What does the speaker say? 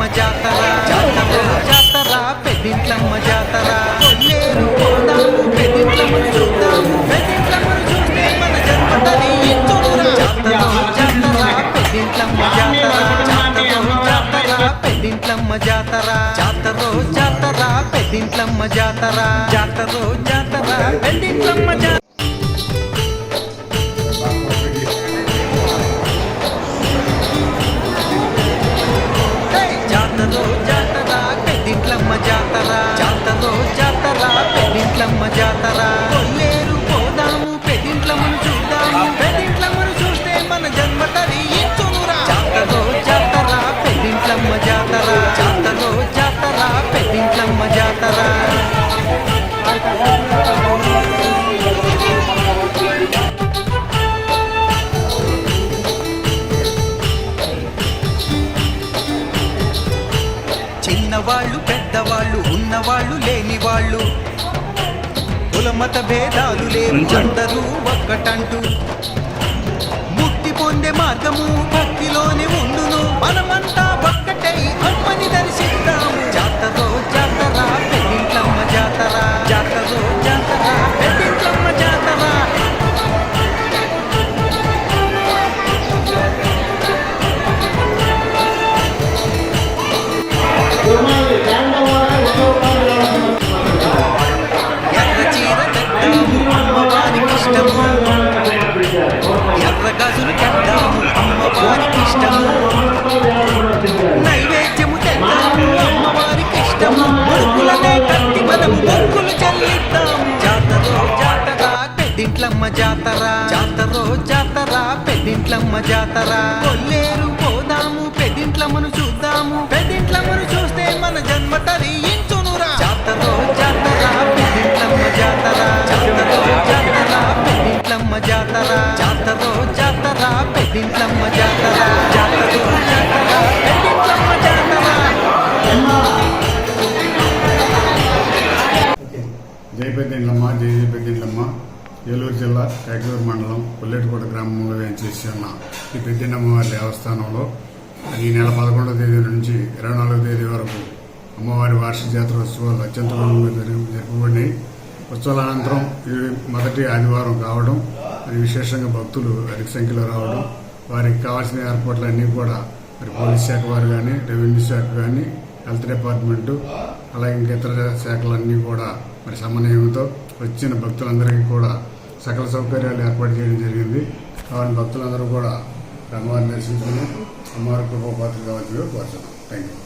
పెద్దింట్లమ్మ జాతర జాతర జాతర పెద్దింట్లమ్మ జాతర కొల్లేరు పోదాము పెద్దింట్లమ్మను చూద్దాము పెద్దింట్లమ్మను చూస్తే మన జన్మ తరించునురా జాతర జాతర పెద్దింట్లమ్మ జాతర జాతర పెద్దింట్లమ్మ జాతర జాతర జాతర పెద్దింట్లమ్మ జాతర జాతర జాతర పెద్దింట్లమ్మ జాతర పెద్దింట్లమ్మ జాతర జాతర జాతర పెద్దింట్లమ్మ జాతర కొల్లేరు పోదాము పెద్దింట్లమ్మను చూద్దాము పెద్దింట్లమ్మను చూస్తే మన జన్మ తరించునురా జాతర జాతర పెద్దింట్లమ్మ జాతర జాతర జాతర పెద్దింట్లమ్మ జాతర చిన్నవాళ్ళు పెద్దవాళ్ళు ఉన్నవాళ్ళు లేని వాళ్ళు కులమత భేదాలు లేవు అందరూ ఒక్కటంటూ ముక్తి పొందే మార్గము భక్తిలోనే ఉండును మనమంతా ఒక్కటై అమ్మని దర్శిద్దాము జాతర జాతర పెద్దింట్లమ్మ జాతర జాతర జాతర పెద్దింట్లమ్మ జాతర ఎర్ర చీర కట్టాము అమ్మవారికి ఇష్టము ఎర్ర గజులు కట్టాము అమ్మవారికి ఇష్టము నైవేద్యము తెద్దాము అమ్మవారికి ఇష్టము మురుకులనే కట్టి మనము మొక్కులు చెల్లిద్దాము జాతర జాతర పెద్దింట్లమ్మ జాతర జాతర జాతర పెద్దింట్లమ్మ జాతర కొల్లేరు పోదాము పెద్దింట్లమ్మను చూద్దాము పెద్దింట్లమ్మను చూస్తే మన జన్మ తరించునురా జాతర జాతర పెద్దింట్లమ్మ జాతర జాతర జాతర పెద్దింట్లమ్మ జాతర జాతర జాతర పెద్దింట్లమ్మ జాతర జాతర జాతర పెద్దింట్లమ్మ జాతర. జై పెద్దింట్లమ్మ జై జై పెద్దింట్లమ్మ ఏలూరు జిల్లా కాకినాడ మండలం కొల్లేటికోట గ్రామంలో వేయించేసి ఉన్న ఈ పెద్దింట్లమ్మ వారి దేవస్థానంలో ఈ నెల 11వ తేదీ నుంచి 24వ తేదీ వరకు అమ్మవారి వార్షిక జాతర ఉత్సవాలు అత్యంత ఘనంగా జరుపబడినాయి. ఉత్సవాల అనంతరం ఇది మొదటి ఆదివారం కావడం, అది విశేషంగా భక్తులు అధిక సంఖ్యలో రావడం, వారికి కావాల్సిన ఏర్పాట్లన్నీ కూడా మరి పోలీస్ శాఖ వారు కానీ, రెవెన్యూ శాఖ కానీ, హెల్త్ డిపార్ట్మెంటు, అలాగే ఇంకా ఇతర శాఖలన్నీ కూడా మరి సమన్వయంతో వచ్చిన భక్తులందరికీ కూడా సకల సౌకర్యాలు ఏర్పాటు చేయడం జరిగింది. కావాలని భక్తులందరూ కూడా అమ్మవారిని దర్శించుకుని అమ్మవారి కృపపాత్ర కావాల్సిందిగా కోరుతున్నాం. Thank you.